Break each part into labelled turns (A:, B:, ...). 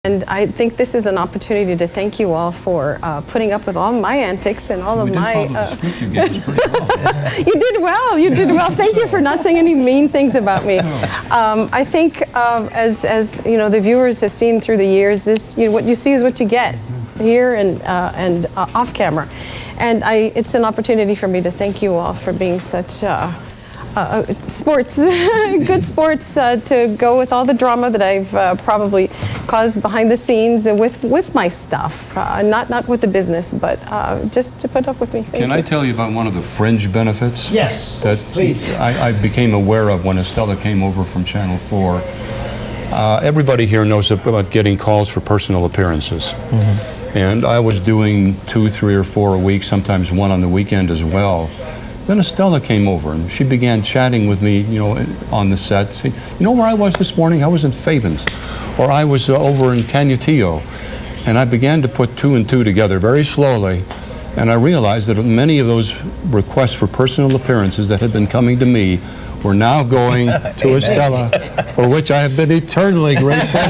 A: And I think this is an opportunity to thank you all for putting up with all my antics and all of my...
B: We did follow the script you gave us pretty well.
A: You did well, you did well. Thank you for not saying any mean things about me. I think as you know, the viewers have seen through the years, this, you know, what you see is what you get here and off camera. And it's an opportunity for me to thank you all for being such sports, good sports, to go with all the drama that I've probably caused behind the scenes with my stuff, not with the business, but just to put up with me.
B: Can I tell you about one of the fringe benefits?
C: Yes,
B: that
C: please.
B: I became aware of when Estela came over from Channel 4. Everybody here knows about getting calls for personal appearances. And I was doing 2, 3, or 4 a week, sometimes one on the weekend as well. Then Estela came over and she began chatting with me, you know, on the set, saying, you know where I was this morning? I was in Favens, or I was over in Canutillo. And I began to put 2 and 2 together very slowly, and I realized that many of those requests for personal appearances that had been coming to me were now going to Estela, for which I have been eternally grateful.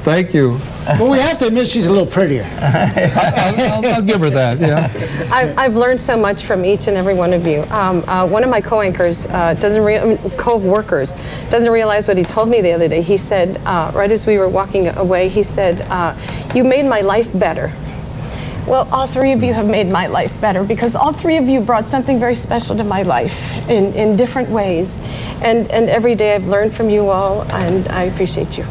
B: Thank you.
C: But we have to admit she's a little prettier.
B: I'll give her that, yeah.
A: I've learned so much from each and every one of you. One of my co-anchors, co-workers, doesn't realize what he told me the other day. He said, right as we were walking away, he said, you made my life better. Well, all 3 of you have made my life better, because all 3 of you brought something very special to my life in different ways. And every day I've learned from you all, and I appreciate you.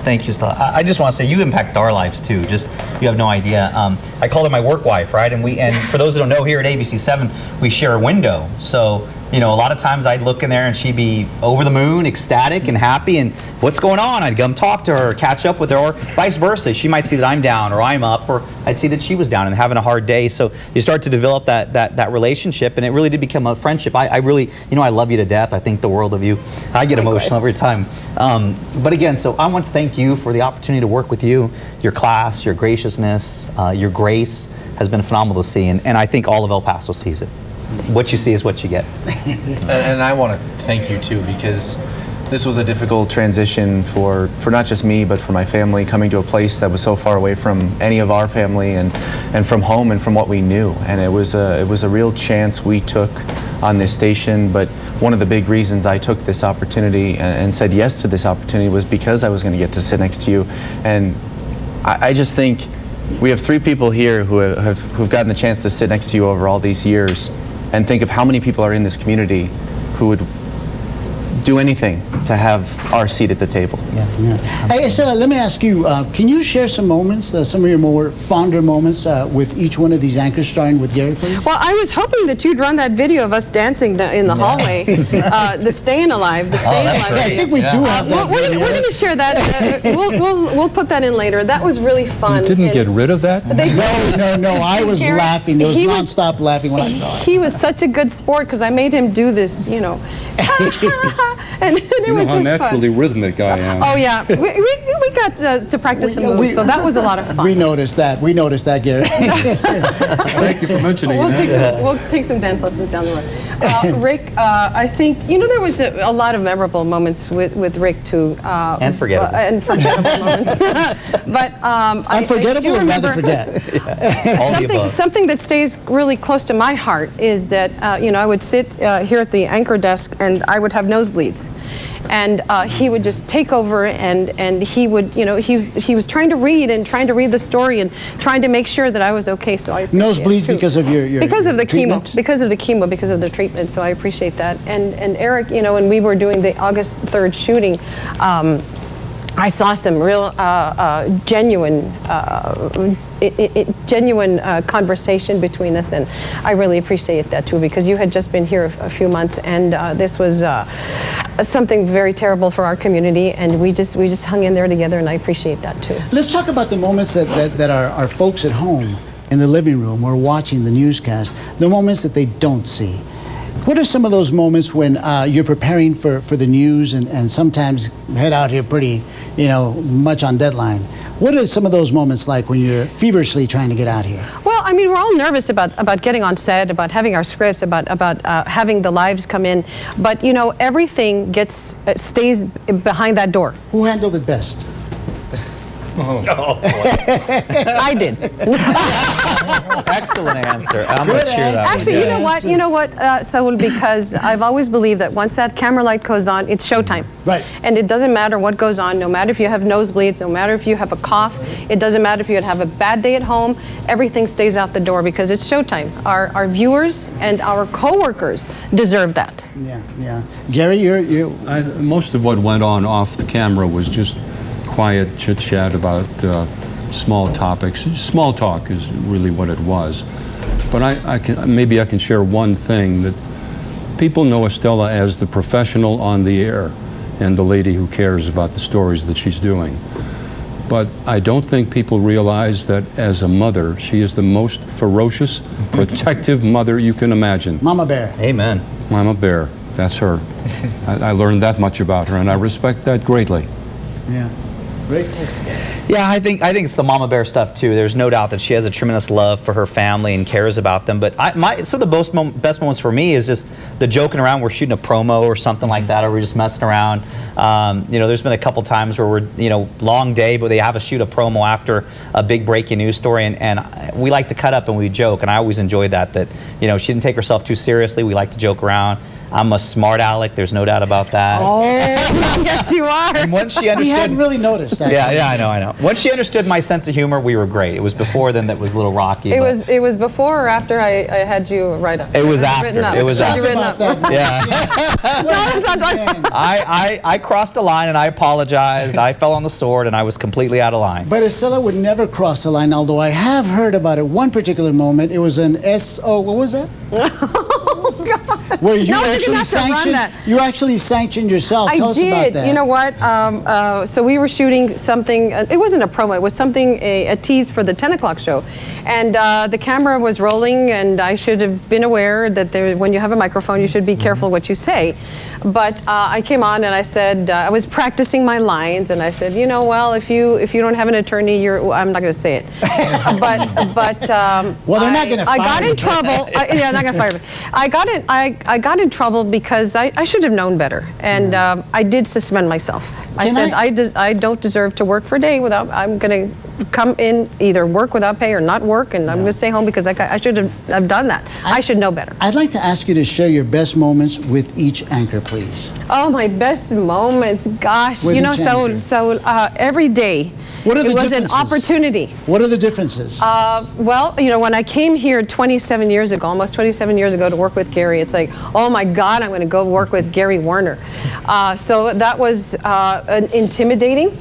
D: Thank you, Estela. I just want to say you impacted our lives too. Just, you have no idea. I call her my work wife, right? And for those that don't know, here at ABC7, we share a window. So, you know, a lot of times I'd look in there and she'd be over the moon, ecstatic and happy, and what's going on? I'd come talk to her, catch up with her, or vice versa. She might see that I'm down or I'm up, or I'd see that she was down and having a hard day. So you start to develop that relationship, and it really did become a friendship. I really, you know, I love you to death. I think the world of you. I get emotional every time. But again, so I want to thank you for the opportunity to work with you. Your class, your graciousness, your grace has been phenomenal to see, and I think all of El Paso sees it. What you see is what you get.
E: And I want to thank you too, because this was a difficult transition for not just me, but for my family, coming to a place that was so far away from any of our family and from home and from what we knew. And it was a real chance we took on this station. But one of the big reasons I took this opportunity and said yes to this opportunity was because I was going to get to sit next to you. And I just think we have 3 people here who've gotten the chance to sit next to you over all these years, and think of how many people are in this community who would do anything to have our seat at the table.
C: Yeah. Hey, Estela, let me ask you, can you share some moments, some of your more fonder moments with each one of these anchors, starting with Gary, please?
A: Well, I was hoping that you'd run that video of us dancing in the hallway, the Staying Alive, the Staying Alive video.
C: I think we do have that.
A: We're going to share that. We'll put that in later. That was really fun.
B: You didn't get rid of that?
C: No, I was laughing. There was non-stop laughing when I saw it.
A: He was such a good sport, because I made him do this, you know. And it was just fun.
B: How naturally rhythmic I am.
A: Oh yeah, we got to practice some moves, so that was a lot of fun.
C: We noticed that, Gary.
B: Thank you for mentioning that.
A: We'll take some dance lessons down the road. Rick, I think, you know, there was a lot of memorable moments with Rick too.
D: And forgettable.
A: Moments. But
C: unforgettable, or rather forget.
A: Something that stays really close to my heart is that, you know, I would sit here at the anchor desk and I would have nosebleeds. And he would just take over, and he would, you know, he was trying to read the story and trying to make sure that I was okay. So I
C: nosebleeds because of your
A: because of the
C: treatment?
A: chemo, because of the treatment. So I appreciate that. And Eric, you know, when we were doing the August 3rd shooting, I saw some real genuine conversation between us, and I really appreciate that too, because you had just been here a few months, and this was something very terrible for our community, and we just hung in there together, and I appreciate that too.
C: Let's talk about the moments that our folks at home in the living room or watching the newscast, the moments that they don't see. What are some of those moments when you're preparing for the news and sometimes head out here pretty, you know, much on deadline? What are some of those moments like when you're feverishly trying to get out here?
A: Well, I mean, we're all nervous about getting on set, about having our scripts, about having the lives come in. But, you know, everything stays behind that door.
C: Who handled it best?
A: I did.
D: Excellent answer. I'm going to cheer that.
A: Actually, you know what, Saul, because I've always believed that once that camera light goes on, it's showtime.
C: Right.
A: And it doesn't matter what goes on, no matter if you have nosebleeds, no matter if you have a cough, it doesn't matter if you have a bad day at home, everything stays out the door because it's showtime. Our viewers and our coworkers deserve that.
C: Yeah. Gary,
B: Most of what went on off the camera was just quiet chit-chat about small topics. Small talk is really what it was. But maybe I can share one thing, that people know Estela as the professional on the air and the lady who cares about the stories that she's doing. But I don't think people realize that as a mother, she is the most ferocious, protective mother you can imagine.
C: Mama Bear.
D: Amen.
B: Mama Bear, that's her. I learned that much about her, and I respect that greatly.
C: Yeah. Rick?
D: Yeah, I think it's the Mama Bear stuff too. There's no doubt that she has a tremendous love for her family and cares about them. But some of the best moments for me is just the joking around. We're shooting a promo or something like that, or we're just messing around. There's been a couple times where we're, long day, but they have us shoot a promo after a big breaking news story, and we like to cut up and we joke, and I always enjoyed that she didn't take herself too seriously. We like to joke around. I'm a smart aleck. There's no doubt about that.
A: Oh, yes, you are.
D: And once she understood,
C: We hadn't really noticed that.
D: Yeah, I know. Once she understood my sense of humor, we were great. It was before then that was a little rocky.
A: It was before or after I had you write up?
D: It was
A: Written
D: after.
A: up.
D: It was
A: Had
D: after.
A: you written up?
D: Yeah.
A: No, that's not talking.
D: I crossed the line and I apologized. I fell on the sword and I was completely out of line.
C: But Estela would never cross the line, although I have heard about it. One particular moment, it was an what was that?
A: Oh, God.
C: Where you
A: No, I didn't
C: actually
A: have to run
C: sanctioned,
A: that.
C: you actually sanctioned yourself.
A: I
C: Tell us
A: did.
C: about that.
A: You know what? So we were shooting something. It wasn't a promo. It was something, a tease for the 10 o'clock show. And the camera was rolling, and I should have been aware that when you have a microphone, you should be careful what you say. But I came on and I said, I was practicing my lines, and I said, well, if you don't have an attorney, I'm not going to say it. but
C: well, they're not going to fire
A: I got
C: you.
A: in trouble. Yeah, not going to fire me. I got in trouble because I should have known better, and I did suspend myself. I said I don't deserve to work for a day without. I'm going to come in, either work without pay or not work, and I'm going to stay home because I should have done that. I should know better.
C: I'd like to ask you to share your best moments with each anchor, please.
A: Oh, my best moments, gosh,
C: With each anchor.
A: so every day.
C: What are the
A: it was
C: differences?
A: an opportunity.
C: What are the differences?
A: Well, when I came here 27 years ago, almost 27 years ago, to work with Gary, it's like, oh my God, I'm going to go work with Gary Warner. So that was intimidating.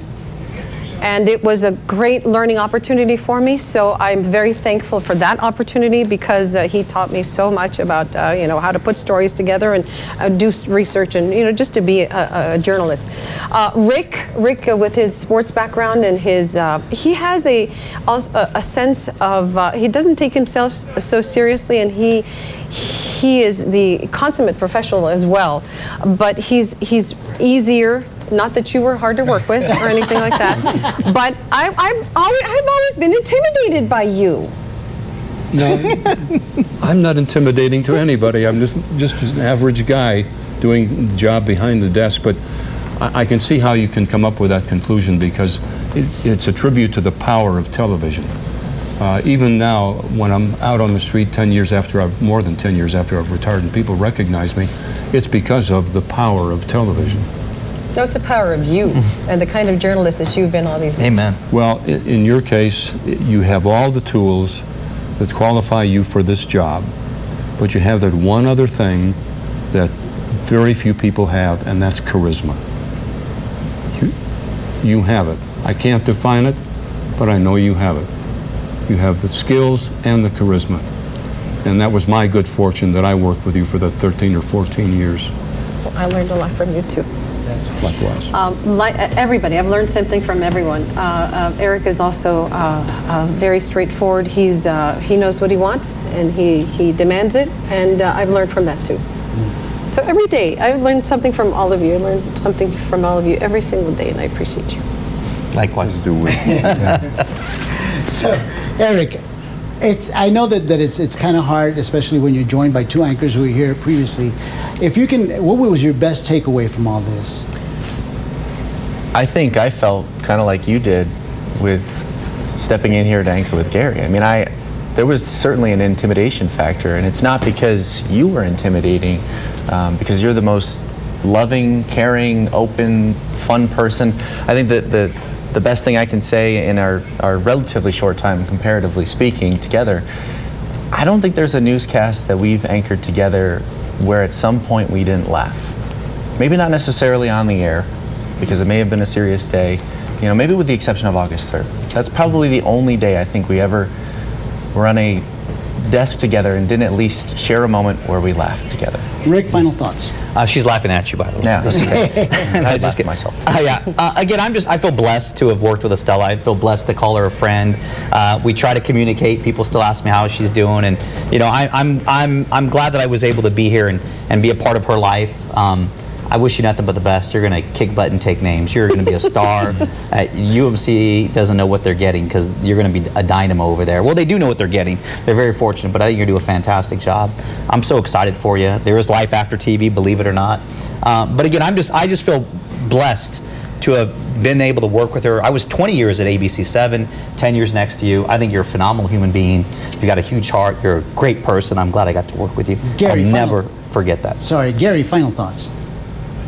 A: And it was a great learning opportunity for me. So I'm very thankful for that opportunity because he taught me so much about how to put stories together and do research and just to be a journalist. Rick, with his sports background and he has a sense of he doesn't take himself so seriously, and he is the consummate professional as well. But he's easier. Not that you were hard to work with or anything like that, but I've always been intimidated by you.
B: No, I'm not intimidating to anybody. I'm just an average guy doing the job behind the desk. But I can see how you can come up with that conclusion because it's a tribute to the power of television. Even now, when I'm out on the street more than 10 years after I've retired, and people recognize me, it's because of the power of television.
A: No, it's the power of you and the kind of journalist that you've been all these years.
D: Amen.
B: Well, in your case, you have all the tools that qualify you for this job, but you have that one other thing that very few people have, and that's charisma. You have it. I can't define it, but I know you have it. You have the skills and the charisma. And that was my good fortune that I worked with you for the 13 or 14 years.
A: Well, I learned a lot from you too.
B: Likewise.
A: Everybody, I've learned something from everyone. Eric is also very straightforward. He knows what he wants and he demands it, and I've learned from that too. So every day, I've learned something from all of you. I learned something from all of you every single day, and I appreciate you.
D: Likewise.
B: Do we?
C: So, Eric, I know that it's kind of hard, especially when you're joined by two anchors who were here previously. If you can, what was your best takeaway from all this?
E: I think I felt kind of like you did with stepping in here to anchor with Gary. I mean, there was certainly an intimidation factor, and it's not because you were intimidating, because you're the most loving, caring, open, fun person. I think that the best thing I can say in our relatively short time, comparatively speaking, together, I don't think there's a newscast that we've anchored together where at some point we didn't laugh. Maybe not necessarily on the air, because it may have been a serious day, you know, maybe with the exception of August 3rd. That's probably the only day I think we ever were on a desk together and didn't at least share a moment where we laughed together.
C: Rick, final thoughts.
D: She's laughing at you, by the way.
E: Yeah, that's okay. I just get myself.
D: Again, I feel blessed to have worked with Estela. I feel blessed to call her a friend. We try to communicate. People still ask me how she's doing, and you know, I'm glad that I was able to be here and be a part of her life. I wish you nothing but the best. You're going to kick butt and take names. You're going to be a star. UMC doesn't know what they're getting because you're going to be a dynamo over there. Well, they do know what they're getting. They're very fortunate, but I think you're going to do a fantastic job. I'm so excited for you. There is life after TV, believe it or not. But again, I just feel blessed to have been able to work with her. I was 20 years at ABC7, 10 years next to you. I think you're a phenomenal human being. You got a huge heart. You're a great person. I'm glad I got to work with you.
C: Gary,
D: I'll never forget that.
C: Sorry, Gary, final thoughts.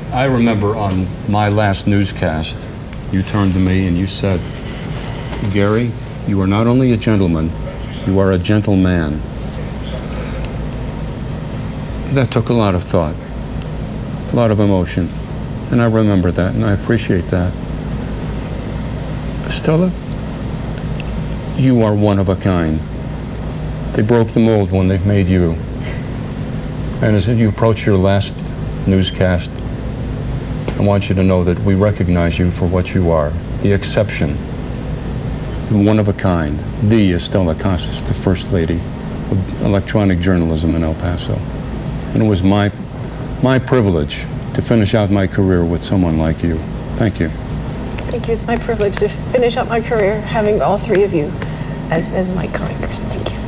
B: I remember on my last newscast, you turned to me and you said, Gary, you are not only a gentleman, you are a gentleman. That took a lot of thought, a lot of emotion, and I remember that and I appreciate that. Estela, you are one of a kind. They broke the mold when they made you. And as you approach your last newscast, I want you to know that we recognize you for what you are, the exception, the one of a kind, the Estela Casas, the First Lady of electronic journalism in El Paso. And it was my privilege to finish out my career with someone like you. Thank you.
A: Thank you. It's my privilege to finish up my career having all three of you as my co-anchors. Thank you.